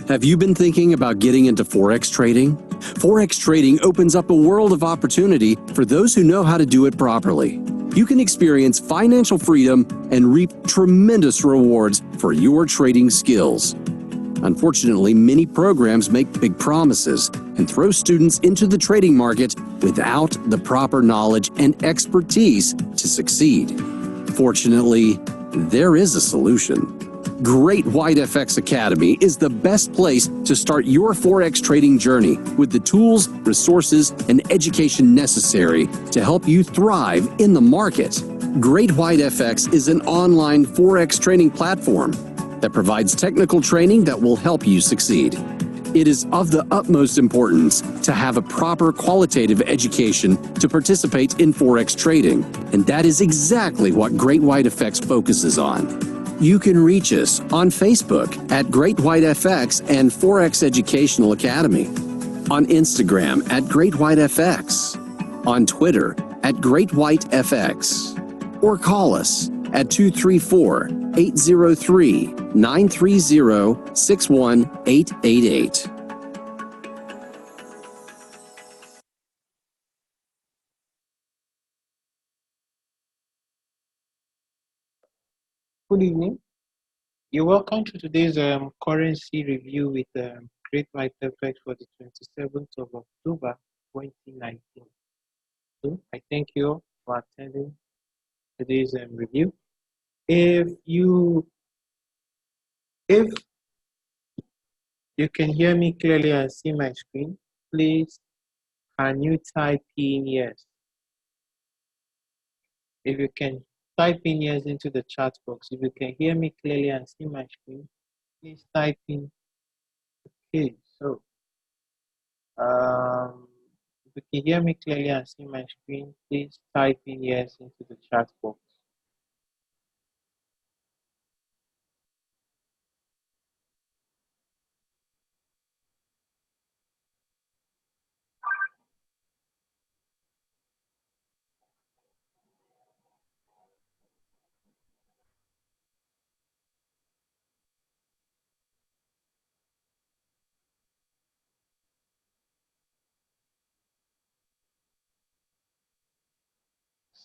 Have you been thinking about getting into Forex trading? Forex trading opens up a world of opportunity for those who know how to do it properly. You can experience financial freedom and reap tremendous rewards for your trading skills. Unfortunately, many programs make big promises and throw students into the trading market without the proper knowledge and expertise to succeed. Fortunately, there is a solution. Great White FX Academy is the best place to start your Forex trading journey with the tools, resources, and education necessary to help you thrive in the market. Great White FX is an online Forex training platform that provides technical training that will help you succeed. It is of the utmost importance to have a proper qualitative education to participate in Forex trading, and that is exactly what Great White FX focuses on. You can reach us on Facebook at Great White FX and Forex Educational Academy, on Instagram at Great White FX, on Twitter at Great White FX, or call us at 234-803-930-61888. Good evening. You're welcome to today's currency review with Great White FX for the 27th of October 2019. So I thank you all for attending today's review. If you can hear me clearly and see my screen, please can you type in yes? If you can type in yes into the chat box. If you can hear me clearly and see my screen, please type in. Okay, so if you can hear me clearly and see my screen, please type in yes into the chat box.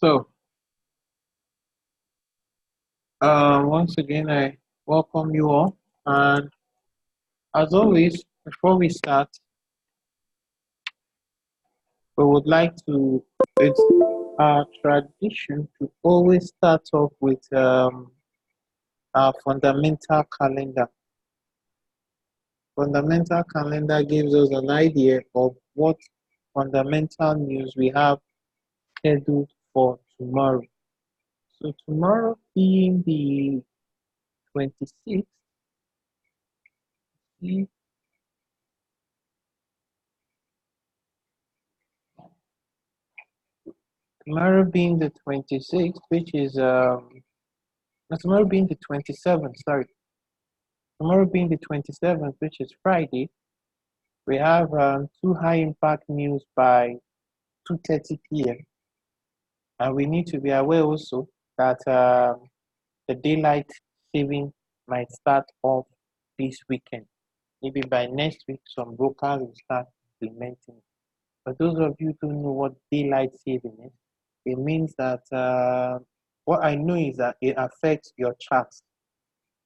So, once again, I welcome you all. And as always, before we start, we would like to, it's our tradition to always start off with our fundamental calendar. Fundamental calendar gives us an idea of what fundamental news we have scheduled for tomorrow. So tomorrow being the 26th, tomorrow being the 26th, which is tomorrow being the 27th, sorry. Tomorrow being the 27th, which is Friday, we have two high impact news by 2:30 p.m. And we need to be aware also that the daylight saving might start off this weekend. Maybe by next week, some brokers will start implementing it. For those of you who don't know what daylight saving is, it means that what I know is that it affects your charts.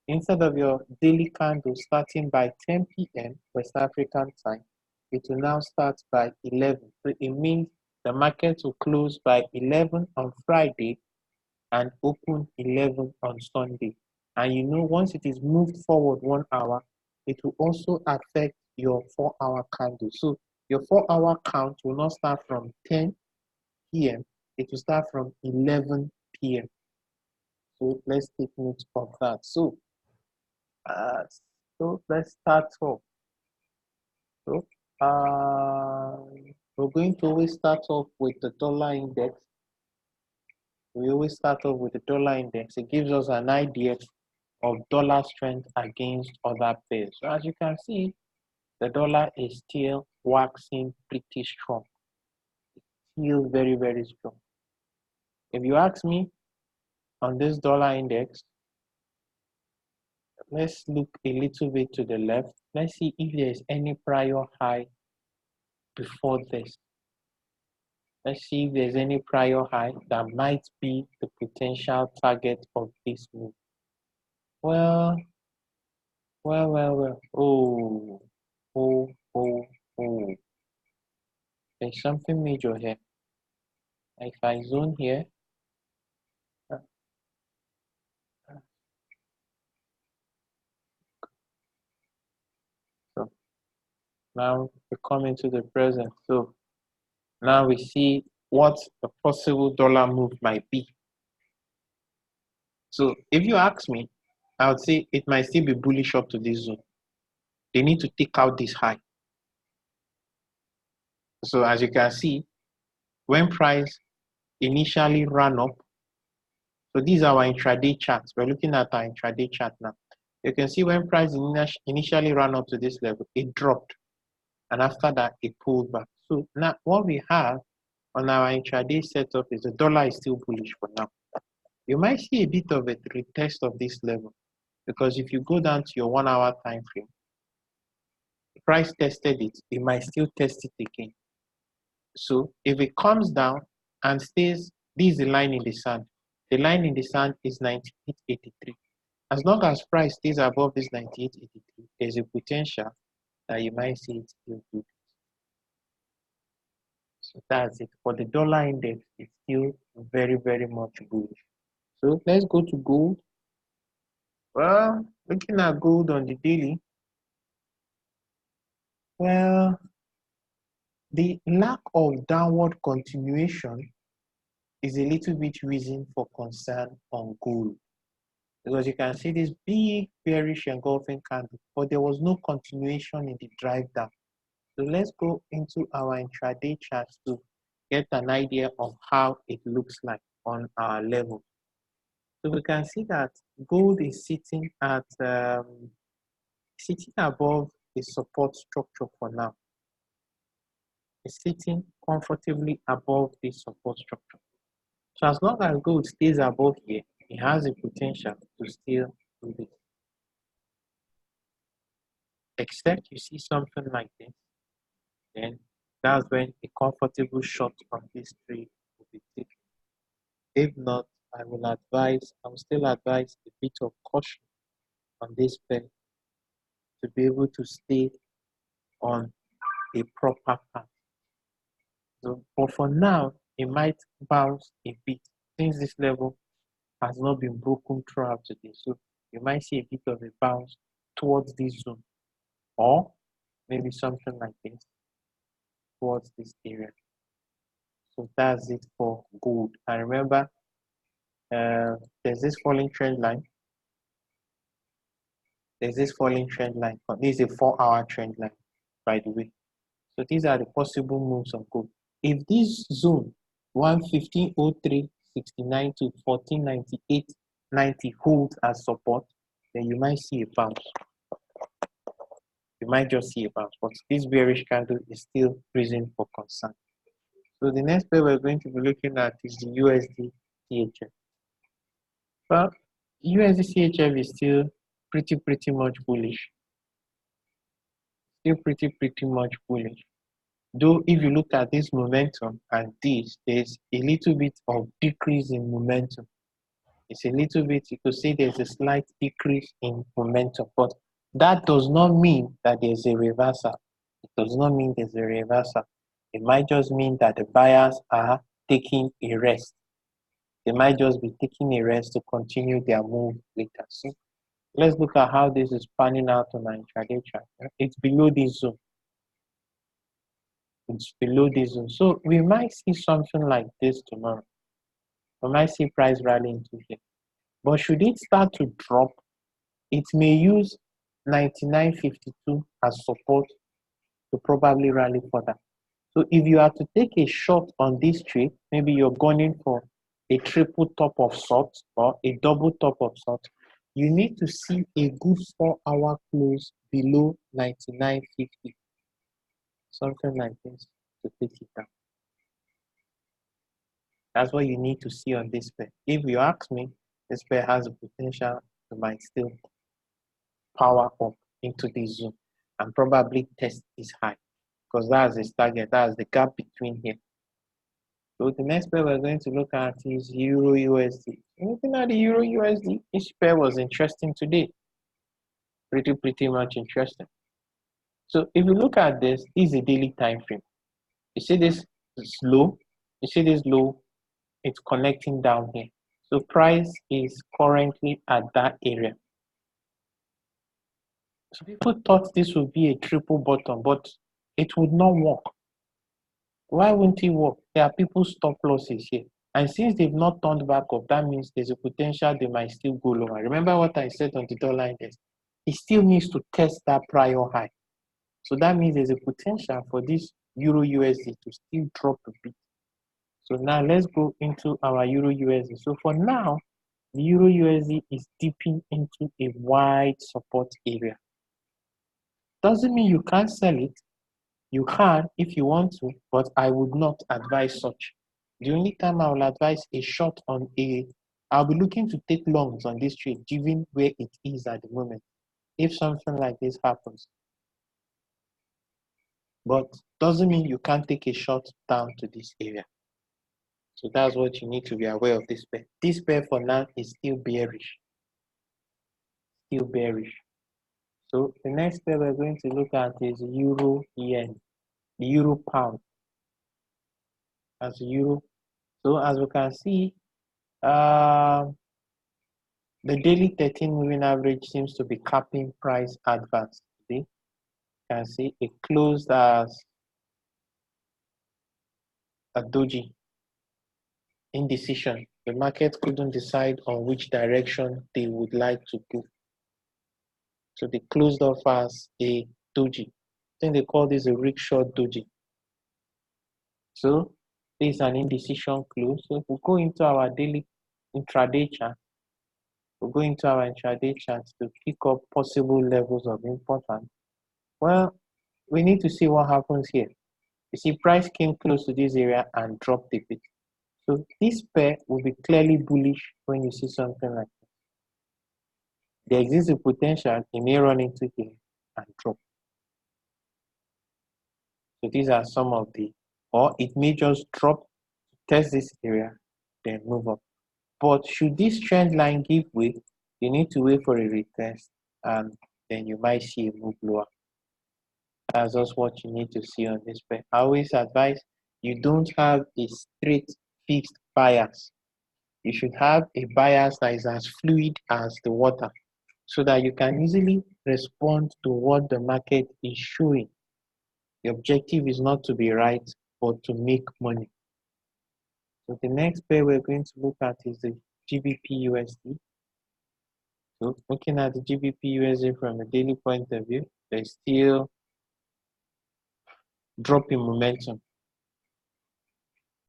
Instead of your daily candle starting by 10 p.m. West African time, it will now start by 11. So it means the market will close by 11 on Friday and open 11 on Sunday. And you know, once it is moved forward 1 hour, it will also affect your 4-hour candle. So your 4-hour count will not start from 10 p.m. It will start from 11 p.m. So let's take note of that. So let's start off. So we're going to always start off with the dollar index. We always start off with the dollar index. It gives us an idea of dollar strength against other pairs. So as you can see, the dollar is still waxing pretty strong. It's still very, very strong. If you ask me on this dollar index, let's look a little bit to the left. Let's see if there is any prior high before this. Let's see if there's any prior high that might be the potential target of this move. Well. Oh, oh, oh, oh. There's something major here. If I zone here, uh, so now we come into the present. So now we see what the possible dollar move might be. So if you ask me, I would say it might still be bullish up to this zone. They need to take out this high. So as you can see, when price initially ran up, so these are our intraday charts. We're looking at our intraday chart now. You can see when price initially ran up to this level, it dropped. And after that, it pulled back. So now what we have on our intraday setup is the dollar is still bullish for now. You might see a bit of a retest of this level, because if you go down to your 1 hour time frame, the price tested it, it might still test it again. So if it comes down and stays, this is the line in the sand. The line in the sand is 98.83. As long as price stays above this 98.83, there's a potential that you might see it still good. So that's it. For the dollar index, it's still very, very much bullish. So let's go to gold. Well, looking at gold on the daily, well, the lack of downward continuation is a little bit reason for concern on gold, because you can see this big bearish engulfing candle, but there was no continuation in the drive down. So let's go into our intraday charts to get an idea of how it looks like on our level. So we can see that gold is sitting at sitting above the support structure for now. It's sitting comfortably above the support structure. So as long as gold stays above here, it has the potential to still do this. Except you see something like this, then that's when a comfortable shot on this trade will be taken. If not, I will still advise a bit of caution on this pair to be able to stay on a proper path. So, but for now, it might bounce a bit since this level has not been broken throughout today. So you might see a bit of a bounce towards this zone, or maybe something like this towards this area. So that's it for gold. And remember, there's this falling trend line. There's this falling trend line. This is a 4-hour trend line, by the way. So these are the possible moves of gold. If this zone 115.03, 69 to 1498, 90 holds as support, then you might see a bounce. You might just see a bounce, but this bearish candle is still reason for concern. So the next pair we're going to be looking at is the USD CHF. Well, USD CHF is still pretty much bullish. Still pretty much bullish. Though if you look at this momentum and this, there's a little bit of decrease in momentum. It's a little bit, you could say there's a slight decrease in momentum, but that does not mean that there's a reversal. It does not mean there's a reversal. It might just mean that the buyers are taking a rest. They might just be taking a rest to continue their move later. So let's look at how this is panning out on our intraday chart. It's below this zone. It's below this zone. So we might see something like this tomorrow. We might see price rallying to here. But should it start to drop, it may use 99.52 as support to probably rally further. So if you are to take a shot on this trade, maybe you're going for a triple top of sorts or a double top of sorts, you need to see a good 4-hour close below 99.50. Something like this to take it down. That's what you need to see on this pair. If you ask me, this pair has a potential to might still power up into this zone and probably test this high, because that's the target, that's the gap between here. So the next pair we're going to look at is Euro USD. Looking at the Euro USD, this pair was interesting today. Pretty much interesting. So if you look at this is a daily time frame. You see this low, you see this low, it's connecting down here. So price is currently at that area. So people thought this would be a triple bottom, but it would not work. Why wouldn't it work? There are people's stop losses here. And since they've not turned back up, that means there's a potential they might still go lower. Remember what I said on the dollar index? It still needs to test that prior high. So that means there's a potential for this Euro USD to still drop a bit. So now let's go into our Euro USD. So for now, the Euro USD is dipping into a wide support area. Doesn't mean you can't sell it. You can if you want to, but I would not advise such. The only time I will advise a short on I'll be looking to take longs on this trade, given where it is at the moment, if something like this happens. But doesn't mean you can't take a short down to this area. So that's what you need to be aware of this pair. This pair for now is still bearish. Still bearish. So the next pair we're going to look at is Euro Yen, the Euro Pound. As Euro. So as we can see, the daily 13 moving average seems to be capping price advance. See? You can see it closed as a doji indecision. The market couldn't decide on which direction they would like to go. So they closed off as a doji. I think they call this a rickshaw doji. So this is an indecision close. So if we go into our daily intraday chart, we'll go into our intraday chart to pick up possible levels of importance. Well, we need to see what happens here. You see, price came close to this area and dropped a bit. So this pair will be clearly bullish when you see something like this. There exists a potential it may run into here and drop. So these are some of the, or it may just drop, test this area, then move up. But should this trend line give way, you need to wait for a retest and then you might see a move lower. That's just what you need to see on this pair. I always advise you don't have a straight fixed bias. You should have a bias that is as fluid as the water so that you can easily respond to what the market is showing. The objective is not to be right, but to make money. So the next pair we're going to look at is the GBP USD. So looking at the GBP USD from a daily point of view, there's still drop in momentum.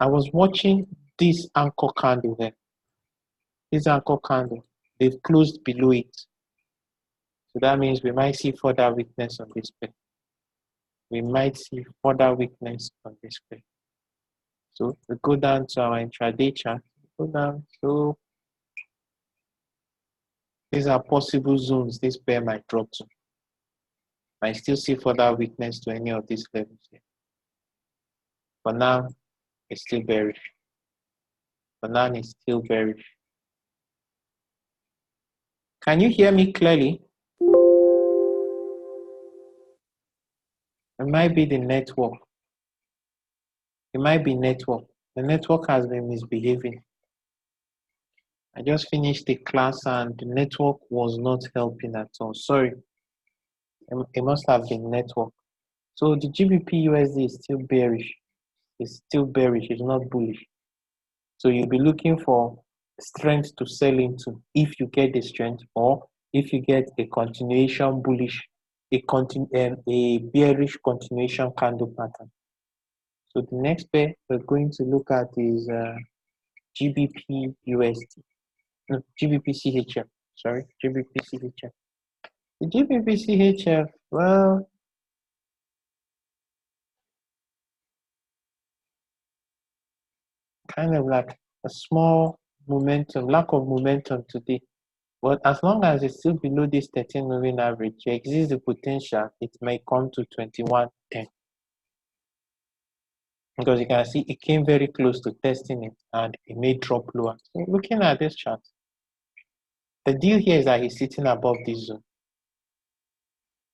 I was watching this anchor candle here. This anchor candle, they've closed below it. So that means we might see further weakness on this pair. We might see further weakness on this pair. So we go down to our intraday chart. Go down. So these are possible zones this pair might drop to. Might still see further weakness to any of these levels here. For now, it's still bearish. For now, it's still bearish. Can you hear me clearly? It might be the network. It might be network. The network has been misbehaving. I just finished the class and the network was not helping at all. Sorry. It must have been network. So the GBP USD is still bearish. It's still bearish. It's not bullish. So you'll be looking for strength to sell into if you get the strength, or if you get a continuation bullish, a bearish continuation candle pattern. So the next pair we're going to look at is GBP USD. No, GBP CHF. Sorry, GBP CHF. The GBP CHF, well, kind of like a small momentum, lack of momentum today. But as long as it's still below this 13 moving average, there exists the potential it may come to 21.10. Because you can see it came very close to testing it and it may drop lower. So looking at this chart, the deal here is that he's sitting above this zone.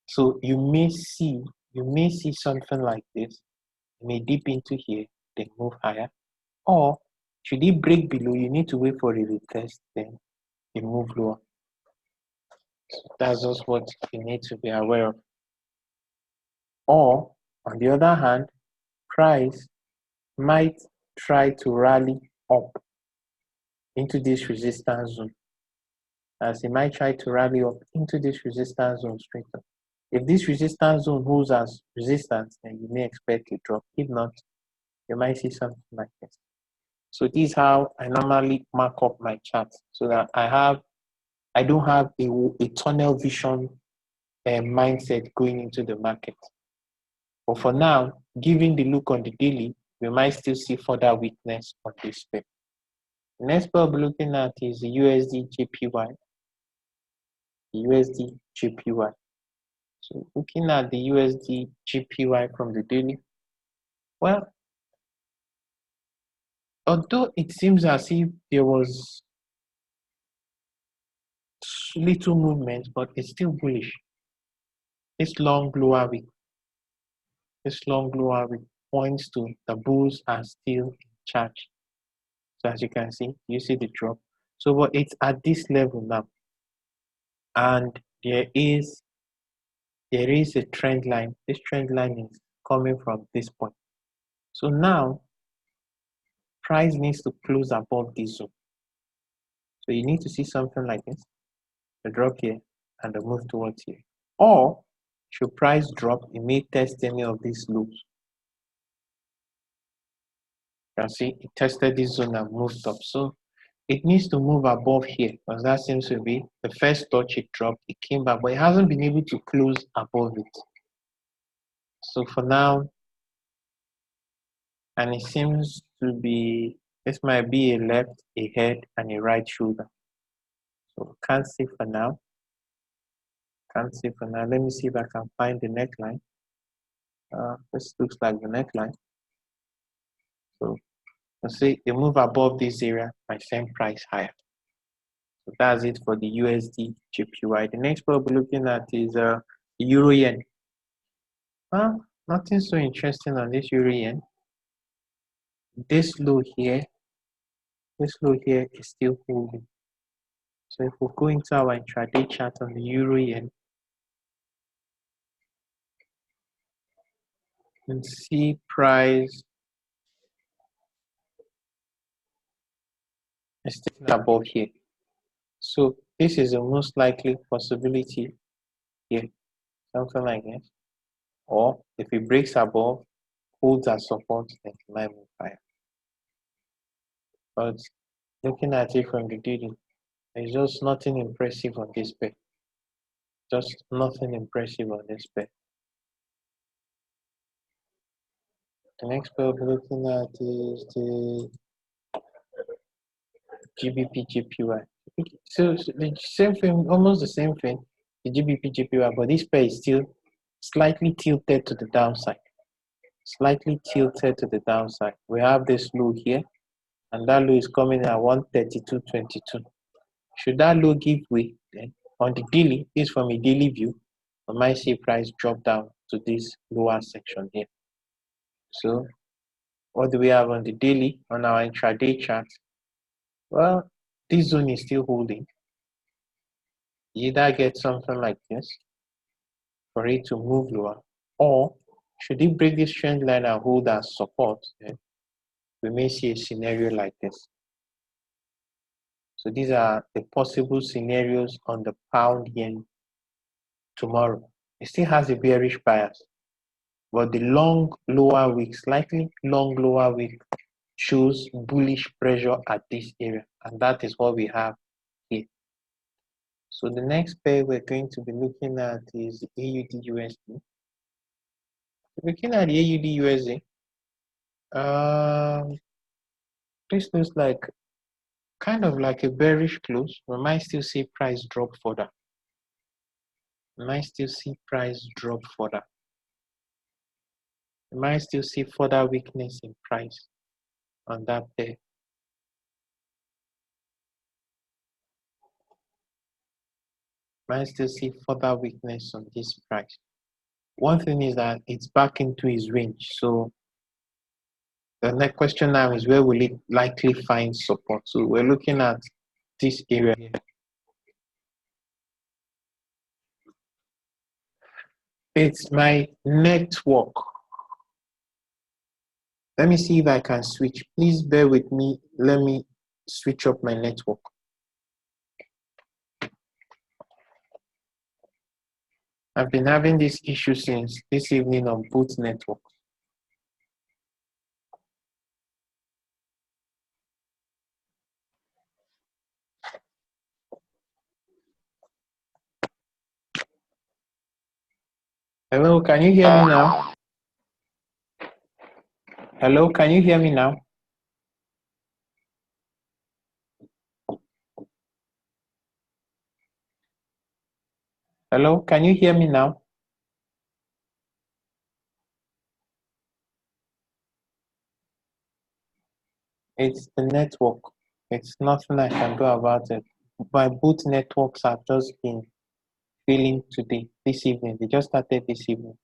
So you may see something like this. It may dip into here, then move higher. Or should it break below, you need to wait for a retest, then it move lower. So that's just what you need to be aware of. Or on the other hand, price might try to rally up into this resistance zone. As it might try to rally up into this resistance zone straight up. If this resistance zone holds as resistance, then you may expect a drop. If not, you might see something like this. So this is how I normally mark up my charts, so that I don't have a tunnel vision mindset going into the market. But for now, given the look on the daily, we might still see further weakness on this pair. The next pair we'll be looking at is the USD JPY. The USD JPY. So looking at the USD JPY from the daily, well, although it seems as if there was little movement, but it's still bullish. This long lower wick points to the bulls are still in charge. So as you can see, you see the drop. So but it's at this level now, and there is a trend line. This trend line is coming from this point. So now price needs to close above this zone. So you need to see something like this, the drop here and the move towards here. Or should price drop, it may test any of these lows. You can see it tested this zone and moved up. So it needs to move above here, because that seems to be the first touch it dropped, it came back, but it hasn't been able to close above it. So for now, and it seems to be, this might be a left, a head, and a right shoulder. So can't see for now. Let me see if I can find the neckline. This looks like the neckline. So you see a move above this area might send price higher. So that's it for the USD JPY. The next one we'll be looking at is the Euro Yen. Well, nothing so interesting on this Euro Yen. This low here is still holding. So if we go into our intraday chart on the Euro Yen, you can see price is still above here. So this is the most likely possibility here, something like this. Or if it breaks above, holds as support, then it might move higher. But looking at it from the daily, there's just nothing impressive on this pair. Just nothing impressive on this pair. The next pair we'll be looking at is the GBP JPY. So the same thing, almost the same thing, the GBP JPY, but this pair is still slightly tilted to the downside. Slightly tilted to the downside. We have this low here, and that low is coming at 132.22. Should that low give way, then on the daily, this from a daily view, we might see price drop down to this lower section here. So what do we have on the daily? On our intraday chart, well, this zone is still holding. You either get something like this for it to move lower, or should it break this trend line and hold as support, then we may see a scenario like this. So these are the possible scenarios on the pound yen tomorrow. It still has a bearish bias, but the long lower wick, slightly long lower wick, shows bullish pressure at this area, and that is what we have here. So the next pair we're going to be looking at is AUD USD. Looking at the AUD USD, this looks like kind of like a bearish close. We might still see price drop further. We might still see price drop further. We might still see further weakness in price on that pair. Might still see further weakness on this price. One thing is that it's back into its range. So the next question now is, where will it likely find support? So we're looking at this area here. It's my network. Let me see if I can switch. Please bear with me. Let me switch up my network. I've been having this issue since this evening on both networks. Hello, can you hear me now? Hello, can you hear me now? Hello, can you hear me now? It's the network. It's nothing I can do about it. My both networks have just been failing today, this evening. They just started this evening.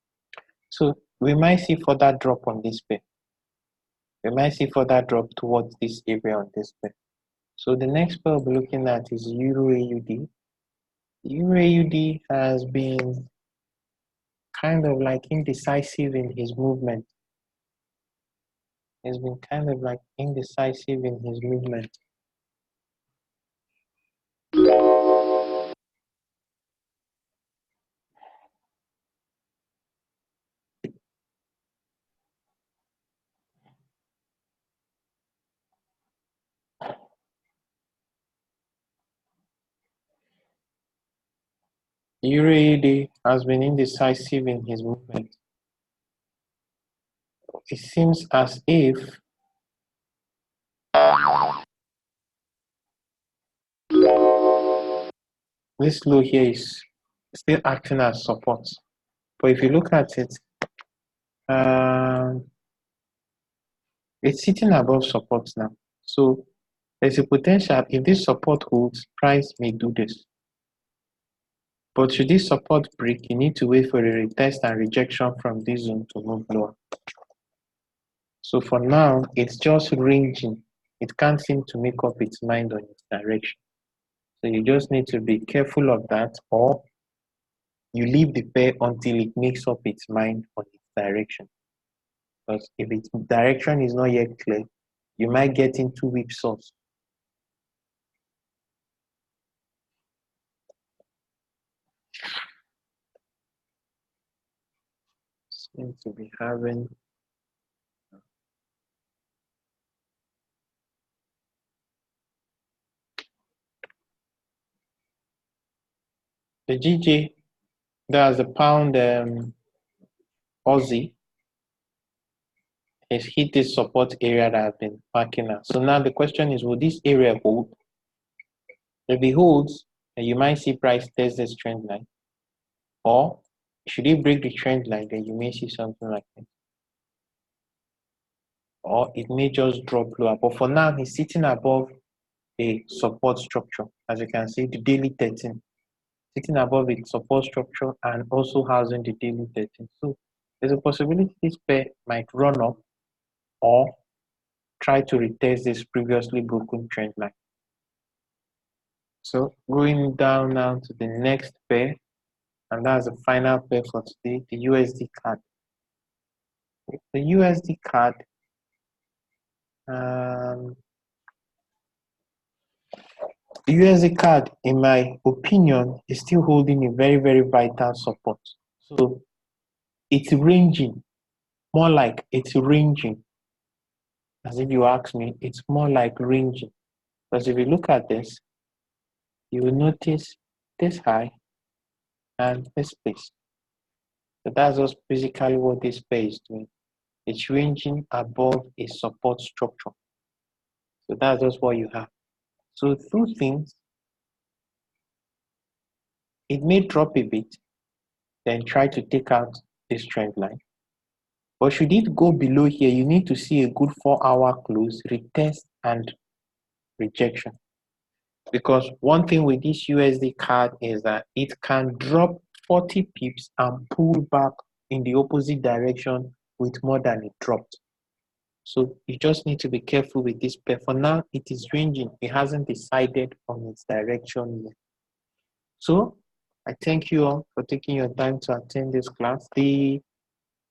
So we might see further drop on this pair. We might see further drop towards this area on this pair. So the next pair we'll be looking at is Euro AUD. Euro AUD has been kind of like indecisive in his movement. He's been kind of like indecisive in his movement. Euro AUD has been indecisive in his movement. It seems as if this low here is still acting as support. But if you look at it, it's sitting above support now. So there's a potential, if this support holds, price may do this. But should this support break, you need to wait for a retest and rejection from this zone to move lower. So for now, it's just ranging. It can't seem to make up its mind on its direction. So you just need to be careful of that, or you leave the pair until it makes up its mind on its direction. Because if its direction is not yet clear, you might get into whipsaws. Seem to be having the GJ, that's the pound Aussie, has hit this support area that I've been marking out. So now the question is, will this area hold? If it holds, then you might see price test this trend line. Or should it break the trend line, then you may see something like this. Or it may just drop lower. But for now, it's sitting above a support structure. As you can see, the daily 13. Sitting above its support structure and also housing the daily 13. So there's a possibility this pair might run up or try to retest this previously broken trend line. So going down now to the next pair, and that's the final pair for today, the USD card. The USD card, the USD card, in my opinion, is still holding a very, very vital support. So it's ranging, more like it's ranging. As if you ask me, it's more like ranging. Because if you look at this, you will notice this high and this place. So that's just basically what this pair is doing. It's ranging above a support structure. So that's just what you have. So through things, it may drop a bit, then try to take out this trend line. But should it go below here, you need to see a good 4-hour close, retest, and rejection. Because one thing with this USD card is that it can drop 40 pips and pull back in the opposite direction with more than it dropped. So you just need to be careful with this pair. For now, it is ranging. It hasn't decided on its direction yet. So I thank you all for taking your time to attend this class. The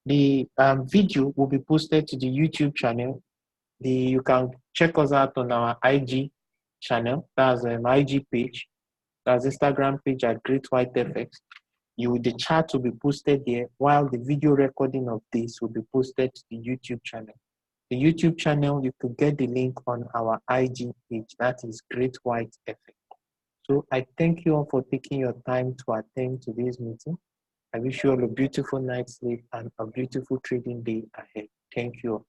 video will be posted to the YouTube channel. You can check us out on our IG channel. That's IG page. That's Instagram page at Great White FX. The chat will be posted there, while the video recording of this will be posted to the YouTube channel. The YouTube channel, you can get the link on our IG page. That is Great White FX. So I thank you all for taking your time to attend today's meeting. I wish you all a beautiful night's sleep and a beautiful trading day ahead. Thank you all.